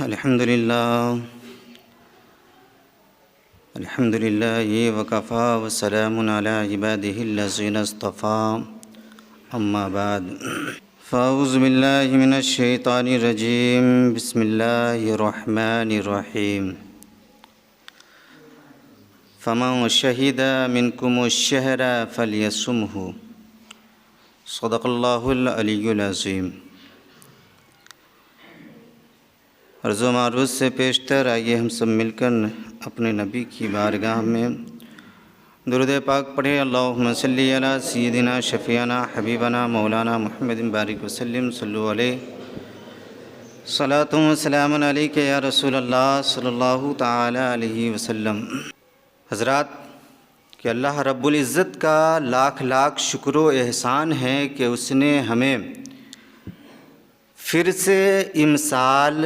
الحمدللہ وکفا وسلام علی عبادہ الذین اصطفى اما بعد فاعوذ باللہ من الشیطان الرجیم بسم اللہ الرحمن الرحیم فمن شہد منکم الشہر فلیصمہ صدق اللہ العلی العظیم۔ عرض و معروض سے پیشتر آئیے ہم سب مل کر اپنے نبی کی بارگاہ میں درود پاک پڑھیں۔ اللہم صلی علی سیدنا شفیعنا حبیبنا مولانا محمد بارک وسلم صلو علیہ صلاۃ و سلام علیک یا رسول اللہ صلی اللہ تعالی علیہ وسلم۔ حضرات، کہ اللہ رب العزت کا لاکھ لاکھ شکر و احسان ہے کہ اس نے ہمیں پھر سے امسال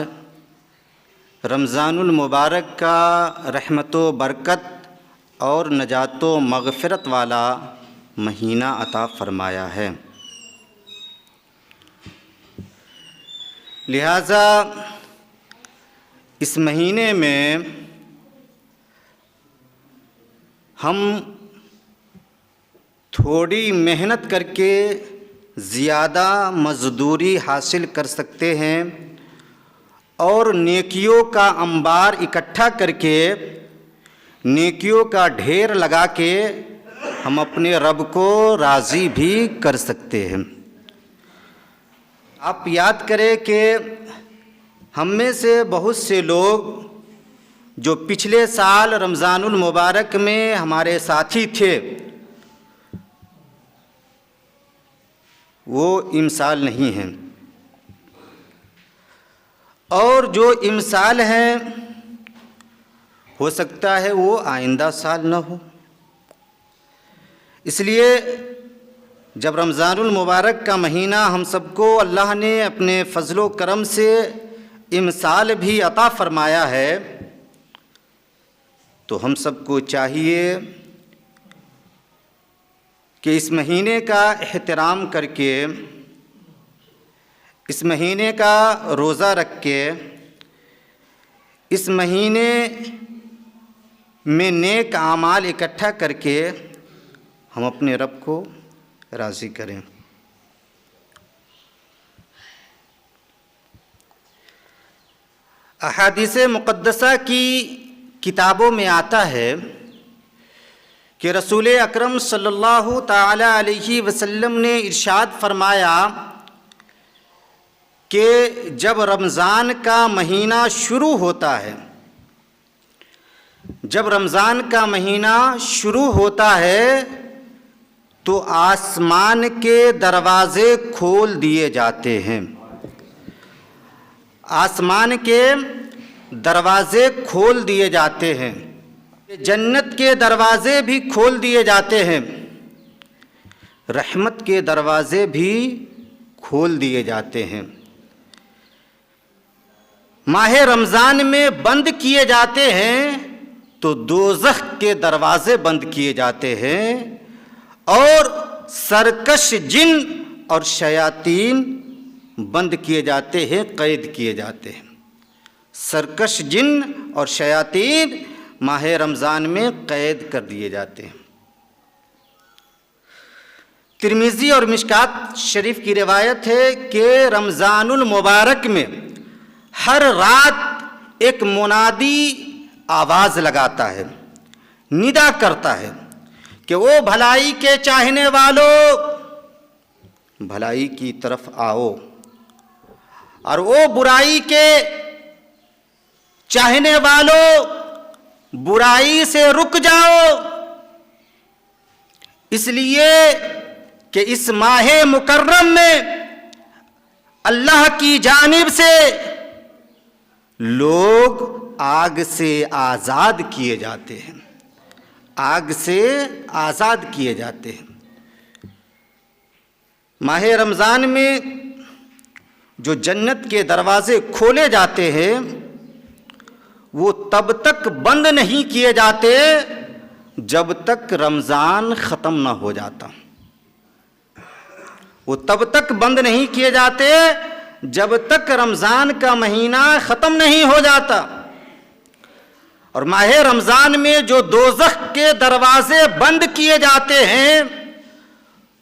رمضان المبارک کا رحمت و برکت اور نجات و مغفرت والا مہینہ عطا فرمایا ہے۔ لہٰذا اس مہینے میں ہم تھوڑی محنت کر کے زیادہ مزدوری حاصل کر سکتے ہیں اور نیکیوں کا انبار اکٹھا کر کے نیکیوں کا ڈھیر لگا کے ہم اپنے رب کو راضی بھی کر سکتے ہیں۔ آپ یاد کریں کہ ہم میں سے بہت سے لوگ جو پچھلے سال رمضان المبارک میں ہمارے ساتھی تھے وہ امسال نہیں ہیں، اور جو امسال ہیں ہو سکتا ہے وہ آئندہ سال نہ ہو۔ اس لیے جب رمضان المبارک کا مہینہ ہم سب کو اللہ نے اپنے فضل و کرم سے امسال بھی عطا فرمایا ہے تو ہم سب کو چاہیے کہ اس مہینے کا احترام کر کے، اس مہینے کا روزہ رکھ کے، اس مہینے میں نیک اعمال اکٹھا کر کے ہم اپنے رب کو راضی کریں۔ احادیث مقدسہ کی کتابوں میں آتا ہے کہ رسول اکرم صلی اللہ تعالی علیہ وسلم نے ارشاد فرمایا کہ جب رمضان کا مہینہ شروع ہوتا ہے، جب رمضان کا مہینہ شروع ہوتا ہے تو آسمان کے دروازے کھول دیے جاتے ہیں، آسمان کے دروازے کھول دیے جاتے ہیں، جنت کے دروازے بھی کھول دیے جاتے ہیں، رحمت کے دروازے بھی کھول دیے جاتے ہیں، ماہ رمضان میں بند کیے جاتے ہیں تو دوزخ کے دروازے بند کیے جاتے ہیں، اور سرکش جن اور شیاطین بند کیے جاتے ہیں، قید کیے جاتے ہیں۔ سرکش جن اور شیاطین ماہ رمضان میں قید کر دیے جاتے ہیں۔ ترمذی اور مشکات شریف کی روایت ہے کہ رمضان المبارک میں ہر رات ایک منادی آواز لگاتا ہے، ندا کرتا ہے کہ وہ بھلائی کے چاہنے والوں بھلائی کی طرف آؤ، اور وہ برائی کے چاہنے والوں برائی سے رک جاؤ، اس لیے کہ اس ماہ مکرم میں اللہ کی جانب سے لوگ آگ سے آزاد کیے جاتے ہیں، آگ سے آزاد کیے جاتے ہیں۔ ماہ رمضان میں جو جنت کے دروازے کھولے جاتے ہیں وہ تب تک بند نہیں کیے جاتے جب تک رمضان ختم نہ ہو جاتا، وہ تب تک بند نہیں کیے جاتے جب تک رمضان کا مہینہ ختم نہیں ہو جاتا، اور ماہ رمضان میں جو دوزخ کے دروازے بند کیے جاتے ہیں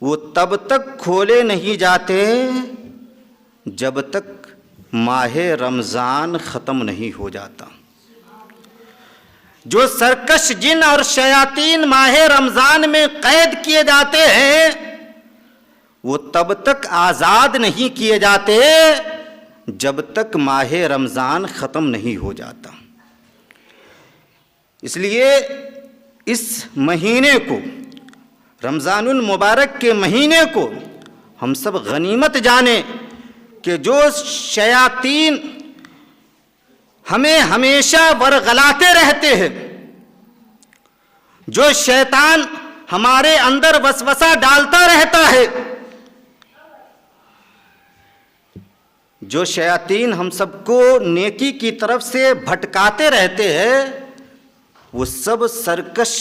وہ تب تک کھولے نہیں جاتے جب تک ماہ رمضان ختم نہیں ہو جاتا۔ جو سرکش جن اور شیاطین ماہ رمضان میں قید کیے جاتے ہیں وہ تب تک آزاد نہیں کیے جاتے جب تک ماہ رمضان ختم نہیں ہو جاتا۔ اس لیے اس مہینے کو، رمضان المبارک کے مہینے کو ہم سب غنیمت جانیں کہ جو شیاطین ہمیں ہمیشہ ورغلاتے رہتے ہیں، جو شیطان ہمارے اندر وسوسہ ڈالتا رہتا ہے، جو شیاطین ہم سب کو نیکی کی طرف سے بھٹکاتے رہتے ہیں، وہ سب سرکش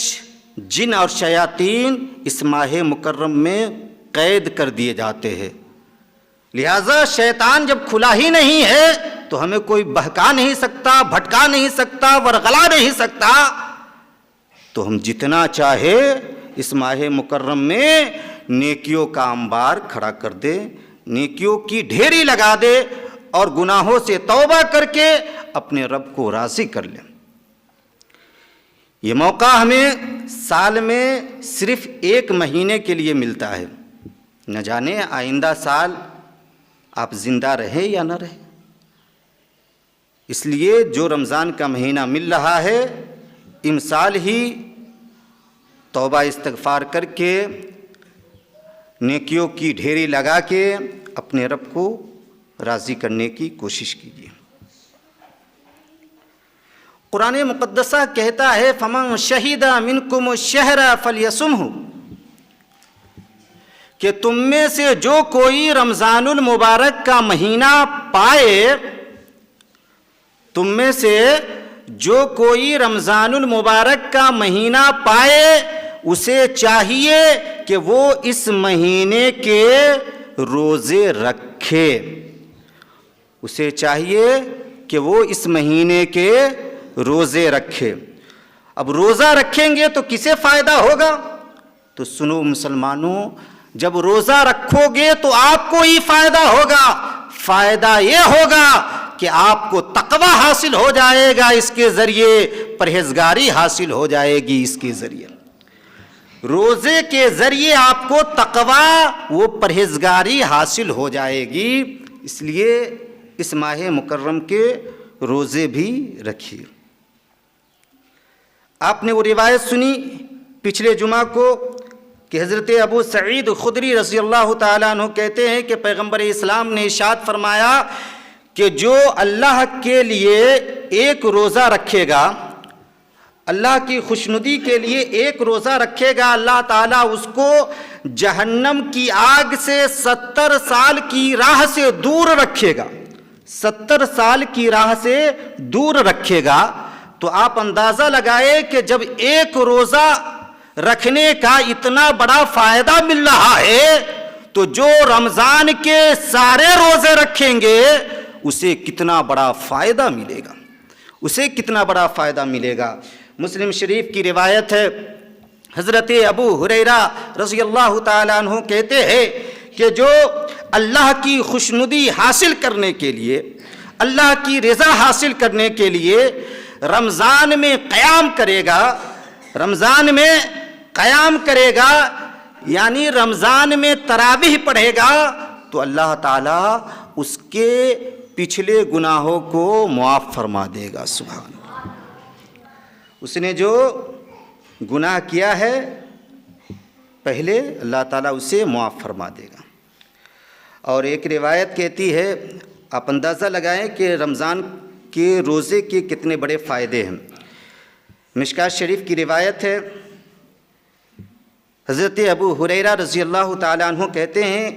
جن اور شیاطین اس ماہ مکرم میں قید کر دیے جاتے ہیں۔ لہذا شیطان جب کھلا ہی نہیں ہے تو ہمیں کوئی بہکا نہیں سکتا، بھٹکا نہیں سکتا، ورغلا نہیں سکتا، تو ہم جتنا چاہے اس ماہ مکرم میں نیکیوں کا انبار کھڑا کر دے، نیکیوں کی ڈھیری لگا دے اور گناہوں سے توبہ کر کے اپنے رب کو راضی کر لیں۔ یہ موقع ہمیں سال میں صرف ایک مہینے کے لیے ملتا ہے، نہ جانے آئندہ سال آپ زندہ رہے یا نہ رہے۔ اس لیے جو رمضان کا مہینہ مل رہا ہے، امسال ہی توبہ استغفار کر کے نیکیوں کی ڈھیری لگا کے اپنے رب کو راضی کرنے کی کوشش کیجیے۔ قرآن مقدسہ کہتا ہے فَمَن شَهِدَ مِنْكُمُ الشَّهْرَ فَلْيَصُمْهُ، کہ تم میں سے جو کوئی رمضان المبارک کا مہینہ پائے، تم میں سے جو کوئی رمضان المبارک کا مہینہ پائے، اسے چاہیے کہ وہ اس مہینے کے روزے رکھے، اسے چاہیے کہ وہ اس مہینے کے روزے رکھے۔ اب روزہ رکھیں گے تو کسے فائدہ ہوگا؟ تو سنو مسلمانوں، جب روزہ رکھو گے تو آپ کو ہی فائدہ ہوگا۔ فائدہ یہ ہوگا کہ آپ کو تقوی حاصل ہو جائے گا، اس کے ذریعے پرہیزگاری حاصل ہو جائے گی، اس کے ذریعے روزے کے ذریعے آپ کو تقوی وہ پرہیزگاری حاصل ہو جائے گی۔ اس لیے اس ماہ مکرم کے روزے بھی رکھیے۔ آپ نے وہ روایت سنی پچھلے جمعہ کو کہ حضرت ابو سعید خدری رضی اللہ تعالیٰ عنہ کہتے ہیں کہ پیغمبر اسلام نے ارشاد فرمایا کہ جو اللہ کے لیے ایک روزہ رکھے گا، اللہ کی خوشنودی کے لیے ایک روزہ رکھے گا، اللہ تعالیٰ اس کو جہنم کی آگ سے 70 سال کی راہ سے دور رکھے گا، 70 سال کی راہ سے دور رکھے گا۔ تو آپ اندازہ لگائے کہ جب ایک روزہ رکھنے کا اتنا بڑا فائدہ مل رہا ہے تو جو رمضان کے سارے روزے رکھیں گے اسے کتنا بڑا فائدہ ملے گا، اسے کتنا بڑا فائدہ ملے گا۔ مسلم شریف کی روایت ہے، حضرت ابو ہریرہ رضی اللہ تعالیٰ عنہ کہتے ہیں کہ جو اللہ کی خوشنودی حاصل کرنے کے لیے، اللہ کی رضا حاصل کرنے کے لیے رمضان میں قیام کرے گا، رمضان میں قیام کرے گا، یعنی رمضان میں تراویح پڑھے گا، تو اللہ تعالیٰ اس کے پچھلے گناہوں کو معاف فرما دے گا۔ سبحان اللہ، اس نے جو گناہ کیا ہے پہلے اللہ تعالیٰ اسے معاف فرما دے گا۔ اور ایک روایت کہتی ہے، آپ اندازہ لگائیں کہ رمضان کے روزے کے کتنے بڑے فائدے ہیں۔ مشکات شریف کی روایت ہے، حضرت ابو ہریرہ رضی اللہ تعالیٰ عنہ کہتے ہیں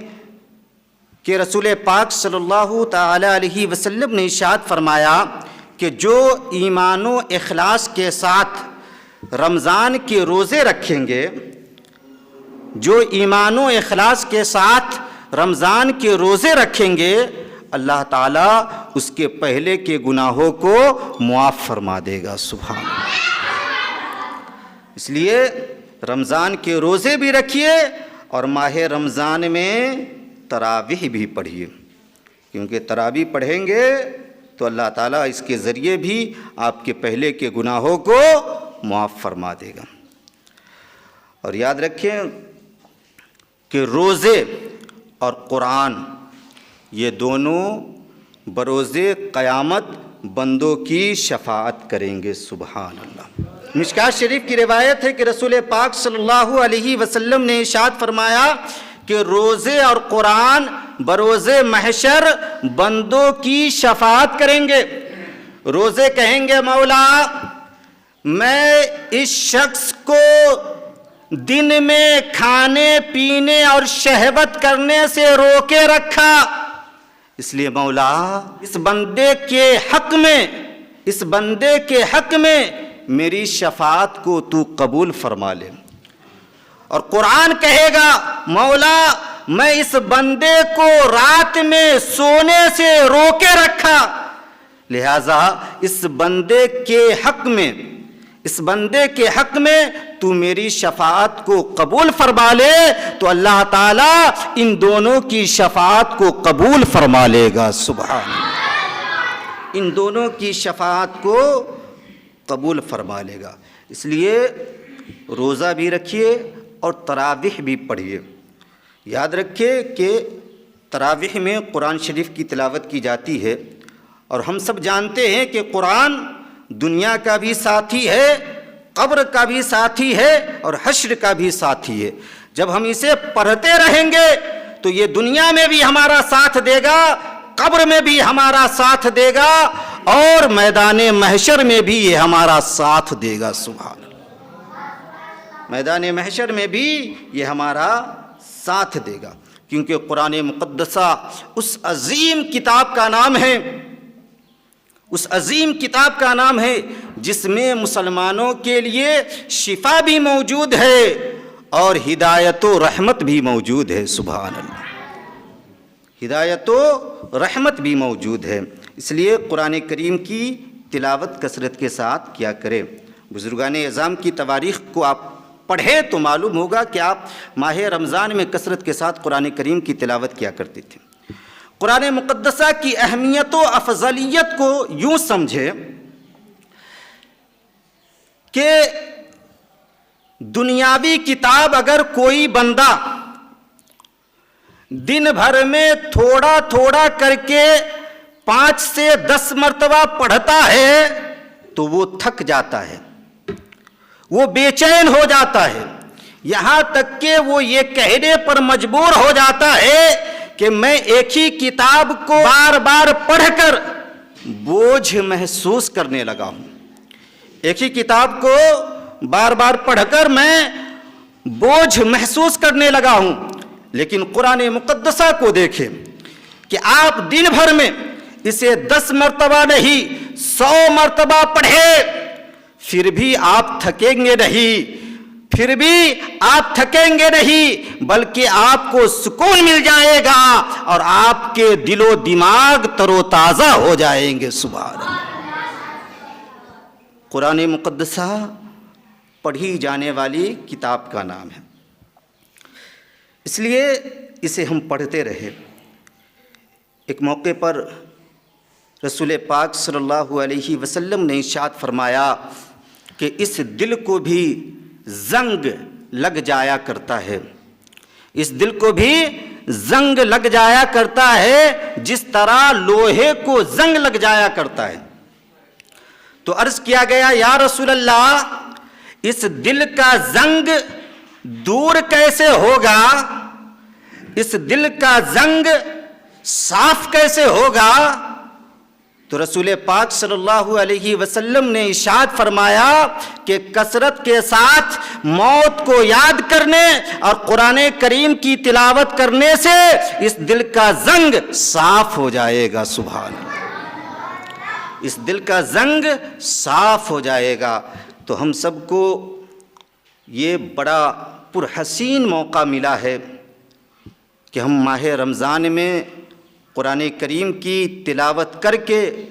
کہ رسول پاک صلی اللہ تعالیٰ علیہ وسلم نے ارشاد فرمایا کہ جو ایمان و اخلاص کے ساتھ رمضان کے روزے رکھیں گے، جو ایمان و اخلاص کے ساتھ رمضان کے روزے رکھیں گے، اللہ تعالیٰ اس کے پہلے کے گناہوں کو معاف فرما دے گا۔ سبحان اللہ۔ اس لیے رمضان کے روزے بھی رکھیے اور ماہ رمضان میں تراویح بھی پڑھیے، کیونکہ تراویح پڑھیں گے تو اللہ تعالیٰ اس کے ذریعے بھی آپ کے پہلے کے گناہوں کو معاف فرما دے گا۔ اور یاد رکھیں کہ روزے اور قرآن یہ دونوں بروز قیامت بندوں کی شفاعت کریں گے۔ سبحان اللہ۔ مشکوٰۃ شریف کی روایت ہے کہ رسول پاک صلی اللہ علیہ وسلم نے ارشاد فرمایا کہ روزے اور قرآن بروز محشر بندوں کی شفاعت کریں گے۔ روزے کہیں گے مولا میں اس شخص کو دن میں کھانے پینے اور شہوت کرنے سے روکے رکھا، اس لیے مولا اس بندے کے حق میں میری شفاعت کو تو قبول فرما لے۔ اور قرآن کہے گا مولا میں اس بندے کو رات میں سونے سے روکے رکھا، لہذا اس بندے کے حق میں تو میری شفاعت کو قبول فرما لے، تو اللہ تعالیٰ ان دونوں کی شفاعت کو قبول فرما لے گا۔ سبحان اللہ۔ ان دونوں کی شفاعت کو قبول فرما لے گا۔ اس لیے روزہ بھی رکھیے اور تراویح بھی پڑھیے۔ یاد رکھیے کہ تراویح میں قرآن شریف کی تلاوت کی جاتی ہے، اور ہم سب جانتے ہیں کہ قرآن دنیا کا بھی ساتھی ہے، قبر کا بھی ساتھی ہے اور حشر کا بھی ساتھی ہے۔ جب ہم اسے پڑھتے رہیں گے تو یہ دنیا میں بھی ہمارا ساتھ دے گا، قبر میں بھی ہمارا ساتھ دے گا، اور میدان محشر میں بھی یہ ہمارا ساتھ دے گا۔ سبحان اللہ۔ میدان محشر میں بھی یہ ہمارا ساتھ دے گا، کیونکہ قرآن مقدسہ اس عظیم کتاب کا نام ہے جس میں مسلمانوں کے لیے شفا بھی موجود ہے اور ہدایت و رحمت بھی موجود ہے۔ سبحان اللہ۔ ہدایت و رحمت بھی موجود ہے، اس لیے قرآن کریم کی تلاوت کثرت کے ساتھ کیا کریں۔ بزرگان اعظام کی تواریخ کو آپ پڑھیں تو معلوم ہوگا کہ آپ ماہ رمضان میں کثرت کے ساتھ قرآن کریم کی تلاوت کیا کرتے تھے۔ قرآن مقدسہ کی اہمیت و افضلیت کو یوں سمجھے کہ دنیاوی کتاب اگر کوئی بندہ دن بھر میں تھوڑا تھوڑا کر کے 5 سے 10 مرتبہ پڑھتا ہے تو وہ تھک جاتا ہے، وہ بے چین ہو جاتا ہے، یہاں تک کہ وہ یہ کہنے پر مجبور ہو جاتا ہے کہ میں ایک ہی کتاب کو بار بار پڑھ کر بوجھ محسوس کرنے لگا ہوں، ایک ہی کتاب کو بار بار پڑھ کر میں بوجھ محسوس کرنے لگا ہوں۔ لیکن قرآن مقدسہ کو دیکھیں کہ آپ دن بھر میں اسے 10 مرتبہ نہیں 100 مرتبہ پڑھے، پھر بھی آپ تھکیں گے نہیں، بلکہ آپ کو سکون مل جائے گا اور آپ کے دل و دماغ تر و تازہ ہو جائیں گے۔ سبحان اللہ۔ قرآن مقدسہ پڑھی جانے والی کتاب کا نام ہے، اس لیے اسے ہم پڑھتے رہے۔ ایک موقع پر رسول پاک صلی اللہ علیہ وسلم نے ارشاد فرمایا کہ اس دل کو بھی زنگ لگ جایا کرتا ہے، اس دل کو بھی زنگ لگ جایا کرتا ہے جس طرح لوہے کو زنگ لگ جایا کرتا ہے۔ تو عرض کیا گیا یا رسول اللہ اس دل کا زنگ دور کیسے ہوگا، اس دل کا زنگ صاف کیسے ہوگا؟ تو رسول پاک صلی اللہ علیہ وسلم نے ارشاد فرمایا کہ کثرت کے ساتھ موت کو یاد کرنے اور قرآن کریم کی تلاوت کرنے سے اس دل کا زنگ صاف ہو جائے گا۔ سبحان اللہ۔ اس دل کا زنگ صاف ہو جائے گا۔ تو ہم سب کو یہ بڑا پرحسین موقع ملا ہے کہ ہم ماہ رمضان میں قرآن کریم کی تلاوت کر کے،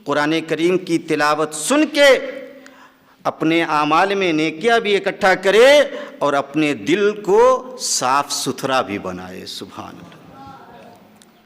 قرآن کریم کی تلاوت سن کے اپنے اعمال میں نیکیاں بھی اکٹھا کرے اور اپنے دل کو صاف ستھرا بھی بنائے۔ سبحان اللہ۔